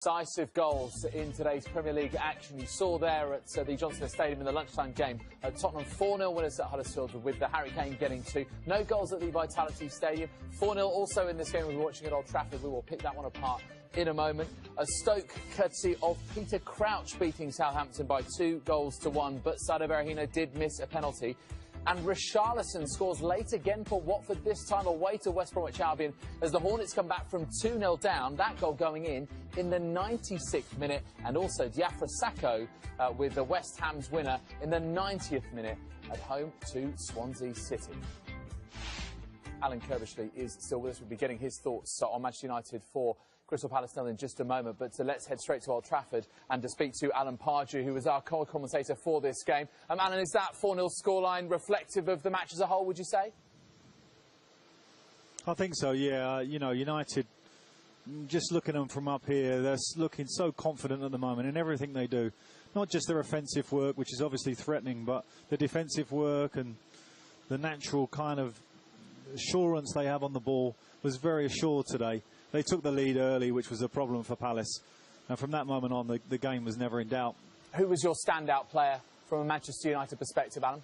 Decisive goals in today's Premier League action. You saw there at the Johnson Stadium in the lunchtime game. Tottenham 4-0 winners at Huddersfield with the Harry Kane getting two. No goals at the Vitality Stadium. 4-0 also in this game we're watching at Old Trafford. We will pick that one apart in a moment. A Stoke courtesy of Peter Crouch beating Southampton by 2-1, but Sado Berahino did miss a penalty. And Richarlison scores late again for Watford, this time away to West Bromwich Albion as the Hornets come back from 2-0 down. That goal going in the 96th minute. And also Diafra Sakho with the West Ham's winner in the 90th minute at home to Swansea City. Alan Kirbishley is still with us. We'll be getting his thoughts on Manchester United for Crystal Palace in just a moment, but let's head straight to Old Trafford and to speak to Alan Pardew, who was our commentator for this game. Alan, is that 4-0 scoreline reflective of the match as a whole, would you say? I think so, yeah. You know, United, just looking at them from up here, they're looking so confident at the moment in everything they do. Not just their offensive work, which is obviously threatening, but the defensive work and the natural kind of assurance they have on the ball was very assured today. They took the lead early, which was a problem for Palace. And from that moment on, the game was never in doubt. Who was your standout player from a Manchester United perspective, Alan?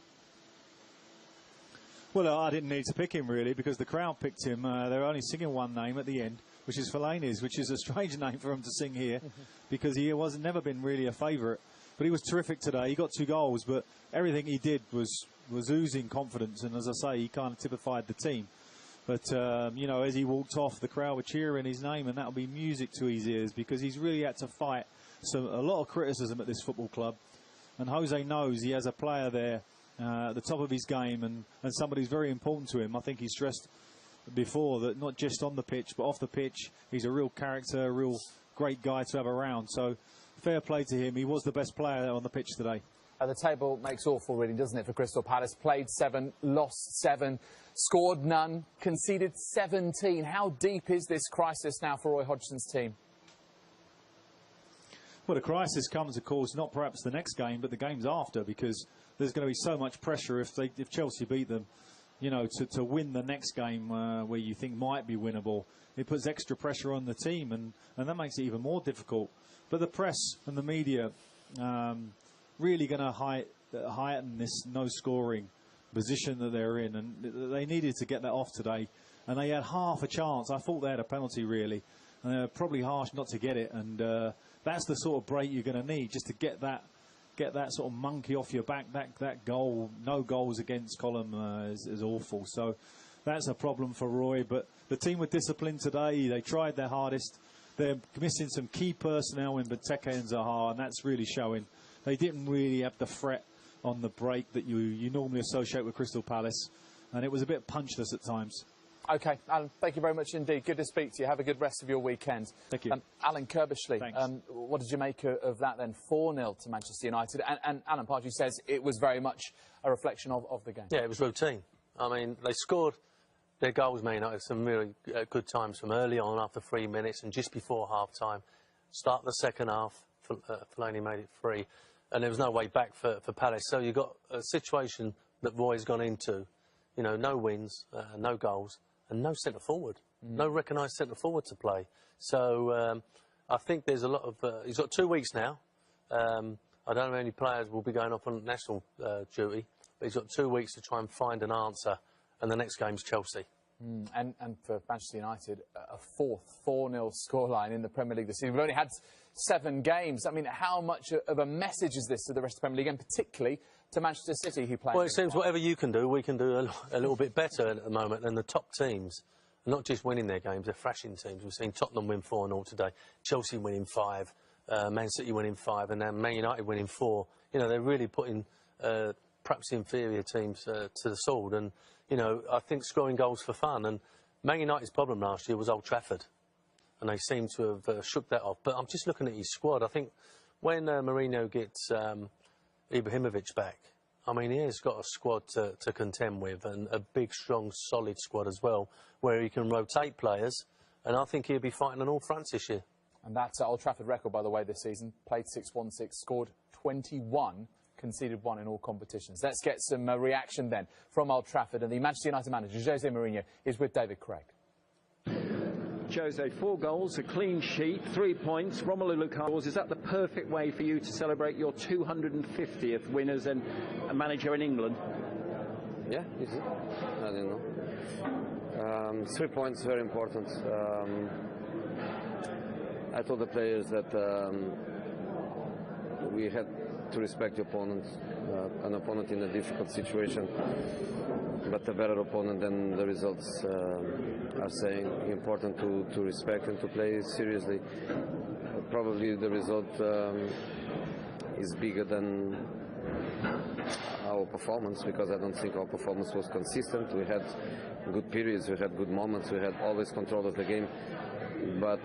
Well, I didn't need to pick him, really, because the crowd picked him. They were only singing one name at the end, which is Fellaini's, which is a strange name for him to sing here, because he was never been really a favourite. But he was terrific today. He got 2 goals, but everything he did was oozing confidence. And as I say, he kind of typified the team. But, you know, as he walked off, the crowd were cheering his name, and that'll be music to his ears, because he's really had to fight a lot of criticism at this football club. And Jose knows he has a player there at the top of his game, and somebody who's very important to him. I think he stressed before that not just on the pitch, but off the pitch, he's a real character, a real great guy to have around. So fair play to him. He was the best player on the pitch today. The table makes awful, really, doesn't it, for Crystal Palace? Played 7, lost 7, scored none, conceded 17. How deep is this crisis now for Roy Hodgson's team? Well, the crisis comes, of course, not perhaps the next game, but the games after, because there's going to be so much pressure if Chelsea beat them, you know, to win the next game where you think might be winnable. It puts extra pressure on the team, and that makes it even more difficult. But the press and the media really going to heighten this no-scoring position that they're in, and they needed to get that off today, and they had half a chance. I thought they had a penalty, really, and they were probably harsh not to get it, and that's the sort of break you're going to need, just to get that sort of monkey off your back. That goal, no goals against column is awful. So that's a problem for Roy, but the team were disciplined today. They tried their hardest. They're missing some key personnel in Benteke and Zaha, and that's really showing. They didn't really have the threat on the break that you normally associate with Crystal Palace, and it was a bit punchless at times. OK, Alan, thank you very much indeed. Good to speak to you. Have a good rest of your weekend. Thank you. Alan Kirbishley, what did you make of that then? 4-0 to Manchester United. And Alan Pardew says it was very much a reflection of the game. Yeah, it was routine. I mean, they scored their goals, Man United, some really good times from early on after 3 minutes and just before half-time. Start the second half, Fellaini made it 3. And there was no way back for Palace. So you've got a situation that Roy's gone into, you know, no wins, no goals, and no centre-forward. No recognised centre-forward to play. So I think there's a lot of... he's got 2 weeks now. I don't know how many players will be going off on national duty, but he's got 2 weeks to try and find an answer, and the next game's Chelsea. And for Manchester United, a 4-0 scoreline in the Premier League this season. We've only had 7 games. I mean, how much of a message is this to the rest of the Premier League, and particularly to Manchester City, who play? Well, it seems whatever you can do, we can do a little bit better at the moment. And the top teams are not just winning their games, they're thrashing teams. We've seen Tottenham win 4-0 today, Chelsea winning 5, Man City winning 5, and then Man United winning 4. You know, they're really putting perhaps inferior teams to the sword. And, you know, I think scoring goals for fun. And Man United's problem last year was Old Trafford, and they seem to have shook that off. But I'm just looking at his squad. I think when Mourinho gets Ibrahimovic back, I mean, he has got a squad to contend with, and a big, strong, solid squad as well, where he can rotate players, and I think he'll be fighting on all fronts this year. And that's Old Trafford record, by the way, this season. Played 6-1-6, scored 21, conceded 1 in all competitions. Let's get some reaction then from Old Trafford, and the Manchester United manager, Jose Mourinho, is with David Craig. Jose, 4 goals, a clean sheet, 3 points. Romelu Lukaku, is that the perfect way for you to celebrate your 250th win as a manager in England? Yeah, is it? I don't know. 3 points, very important. I told the players that we had to respect the opponent, an opponent in a difficult situation, but a better opponent than the results are saying. Important to respect and to play seriously. Probably the result is bigger than our performance, because I don't think our performance was consistent. We had good periods, we had good moments, we had always control of the game, but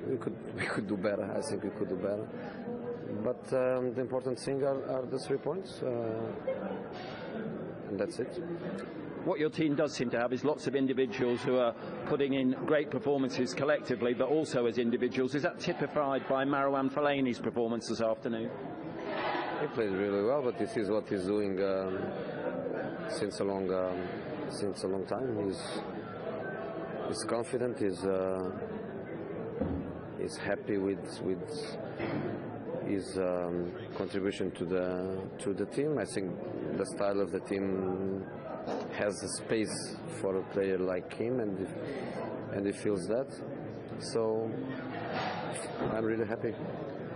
we could do better. I think we could do better. But the important thing are the 3 points, and that's it. What your team does seem to have is lots of individuals who are putting in great performances collectively, but also as individuals. Is that typified by Marouane Fellaini's performance this afternoon? He played really well, but this is what he's doing since a long time. He's confident. He's happy with his contribution to the team. I think the style of the team has a space for a player like him, and he feels that. So I'm really happy.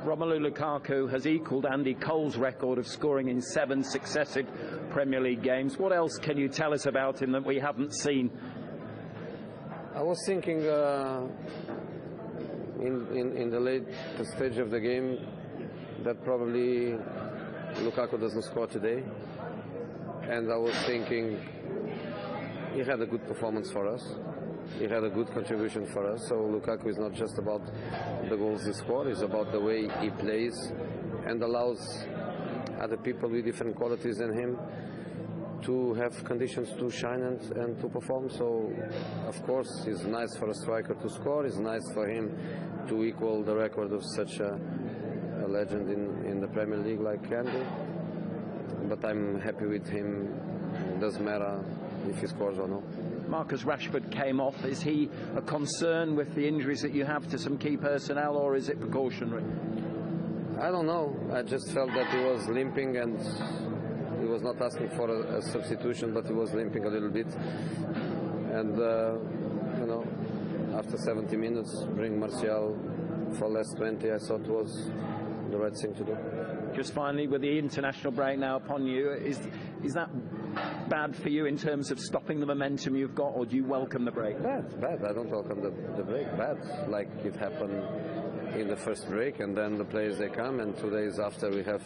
Romelu Lukaku has equalled Andy Cole's record of scoring in 7 successive Premier League games. What else can you tell us about him that we haven't seen? I was thinking in the late stage of the game that probably Lukaku doesn't score today, and I was thinking he had a good performance for us. He had a good contribution for us. So Lukaku is not just about the goals he scores, it's about the way he plays and allows other people with different qualities than him to have conditions to shine and to perform. So of course it's nice for a striker to score, it's nice for him to equal the record of such a legend in the Premier League like Andy. But I'm happy with him. It doesn't matter if he scores or not. Marcus Rashford came off. Is he a concern with the injuries that you have to some key personnel, or is it precautionary? I don't know. I just felt that he was limping, and he was not asking for a substitution, but he was limping a little bit. And you know, after 70 minutes, bring Martial for less 20, I thought was the right thing to do. Just finally, with the international break now upon you, is that bad for you in terms of stopping the momentum you've got, or do you welcome the break? Bad. I don't welcome the break. Bad, like it happened in the first break, and then the players they come, and 2 days after we have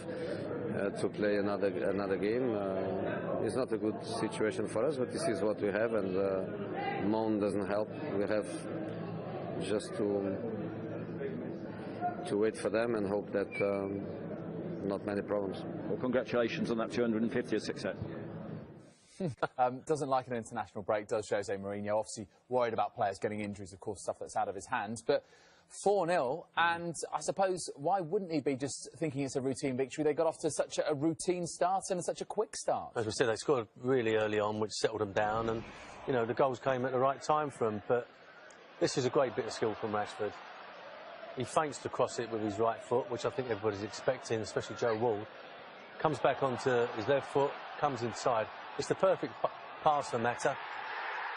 to play another game. It's not a good situation for us, but this is what we have, and moan doesn't help. We have just to wait for them and hope that not many problems. Well, congratulations on that 250th success. Doesn't like an international break, does Jose Mourinho? Obviously worried about players getting injuries, of course, stuff that's out of his hands. But 4-0, and I suppose why wouldn't he be just thinking it's a routine victory? They got off to such a routine start and such a quick start. As we said, they scored really early on, which settled them down, and you know the goals came at the right time for them. But this is a great bit of skill from Rashford. He feints to cross it with his right foot, which I think everybody's expecting, especially Joe Ward. Comes back onto his left foot, comes inside. It's the perfect pass for Mata,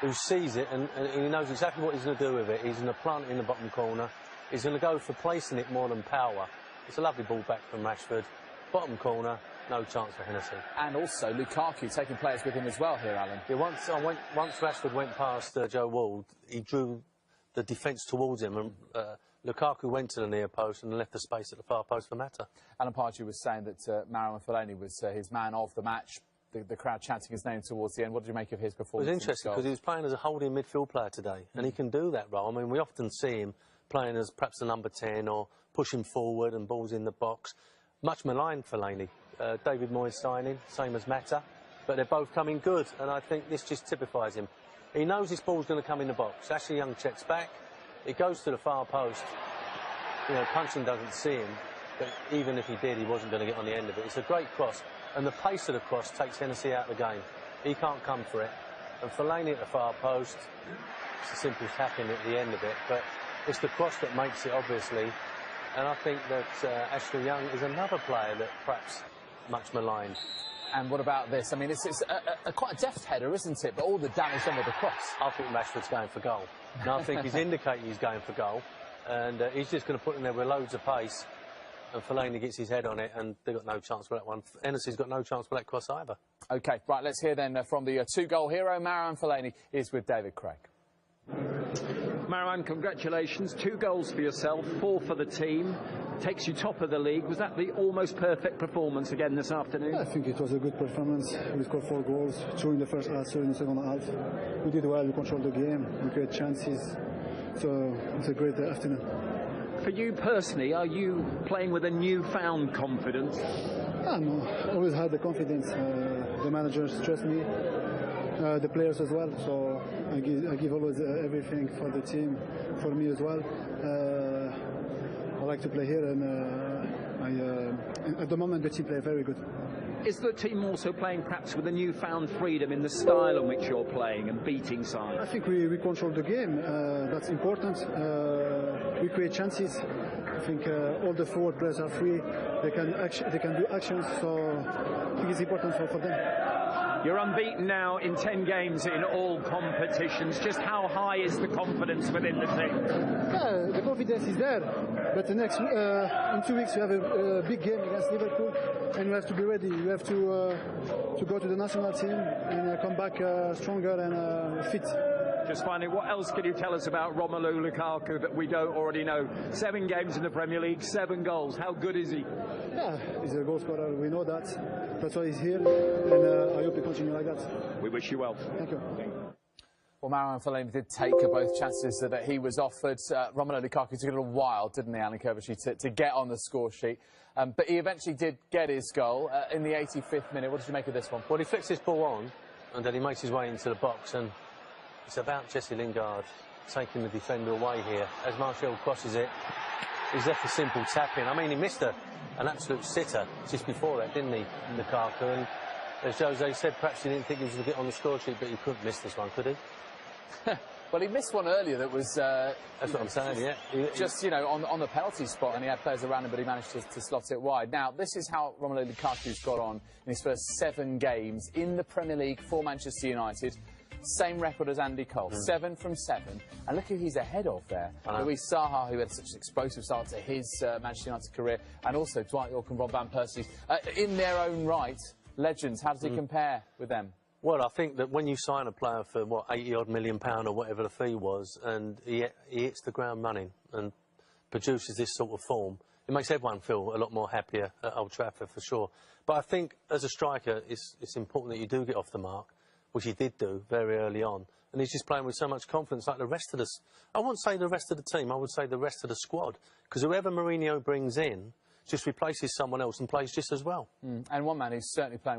who sees it and he knows exactly what he's going to do with it. He's going to plant it in the bottom corner. He's going to go for placing it more than power. It's a lovely ball back from Rashford. Bottom corner, no chance for Hennessy. And also Lukaku taking players with him as well here, Alan. Yeah, once Rashford went past Joe Ward, he drew the defence towards him, and Lukaku went to the near post and left the space at the far post for Mata. Alan Pardew was saying that Marouane Fellaini was his man of the match. The crowd chanting his name towards the end. What did you make of his performance? It was interesting because he was playing as a holding midfield player today, and he can do that role. I mean, we often see him playing as perhaps the number 10 or pushing forward and balls in the box. Much maligned Fellaini. David Moyes signing, same as Mata, but they're both coming good, and I think this just typifies him. He knows this ball's going to come in the box. Ashley Young checks back. It goes to the far post. You know, Puncheon doesn't see him, but even if he did, he wasn't going to get on the end of it. It's a great cross. And the pace of the cross takes Hennessy out of the game. He can't come for it. And Fellaini at the far post, It's a simple tapping at the end of it, but it's the cross that makes it, obviously. And I think that Ashley Young is another player that perhaps much maligned. And what about this? I mean, it's quite a deft header, isn't it? But all the damage done with the cross. I think Rashford's going for goal. And I think he's indicating he's going for goal. And he's just going to put in there with loads of pace. And Fellaini gets his head on it, and they've got no chance for that one. Hennessey's got no chance for that cross either. OK, right, let's hear then from the two-goal hero. Marouane Fellaini is with David Craig. Marouane, congratulations. 2 goals for yourself, 4 for the team. Takes you top of the league. Was that the almost perfect performance again this afternoon? I think it was a good performance. We scored 4 goals, 2 in the first half, 2 in the second half. We did well, we controlled the game, we created chances. So it's a great afternoon. For you personally, are you playing with a newfound confidence? No, always had the confidence. The managers trust me, the players as well. So I give always everything for the team, for me as well. I like to play here, and at the moment the team play very good. Is the team also playing perhaps with a newfound freedom in the style in which you're playing and beating sides? I think we control the game. That's important. We create chances. I think all the forward players are free. They can do actions. So I think it's important for them. You're unbeaten now in 10 games in all competitions. Just how high is the confidence within the team? Yeah, the confidence is there. But the next in 2 weeks we have a big game against Liverpool, and we have to be ready. We have to go to the national team and come back stronger and fit. Just finally, what else can you tell us about Romelu Lukaku that we don't already know? 7 games in the Premier League, 7 goals. How good is he? Yeah, he's a goal scorer. We know that. That's why he's here, and I hope he continues like that. We wish you well. Thank you. Well, Marouane Fellaini did take both chances that he was offered. Romelu Lukaku took a little while, didn't he, Alan Kovacic, to get on the score sheet. But he eventually did get his goal in the 85th minute. What did you make of this one? Well, he flicks his ball on, and then he makes his way into the box, and it's about Jesse Lingard taking the defender away here. As Martial crosses it, he's left a simple tap in. I mean, he missed an absolute sitter just before that, didn't he, Lukaku? And as Jose said, perhaps he didn't think he was going to get on the score sheet, but he couldn't miss this one, could he? Well, he missed one earlier that was... That's what I'm saying, yeah. Just, you know, on the penalty spot, and he had players around him, but he managed to slot it wide. Now, this is how Romelu Lukaku's got on in his first 7 games in the Premier League for Manchester United. Same record as Andy Cole, 7 from 7. And look who he's ahead of there. Louis Saha, who had such an explosive start to his Manchester United career, and also Dwight York and Rob Van Persie. In their own right, legends. How does he compare with them? Well, I think that when you sign a player for, what, £80-odd million or whatever the fee was, and he hits the ground running and produces this sort of form, it makes everyone feel a lot more happier at Old Trafford, for sure. But I think, as a striker, it's important that you do get off the mark, which he did do very early on. And he's just playing with so much confidence, like the rest of us. I wouldn't say the rest of the team, I would say the rest of the squad. Because whoever Mourinho brings in just replaces someone else and plays just as well. And one man who's certainly playing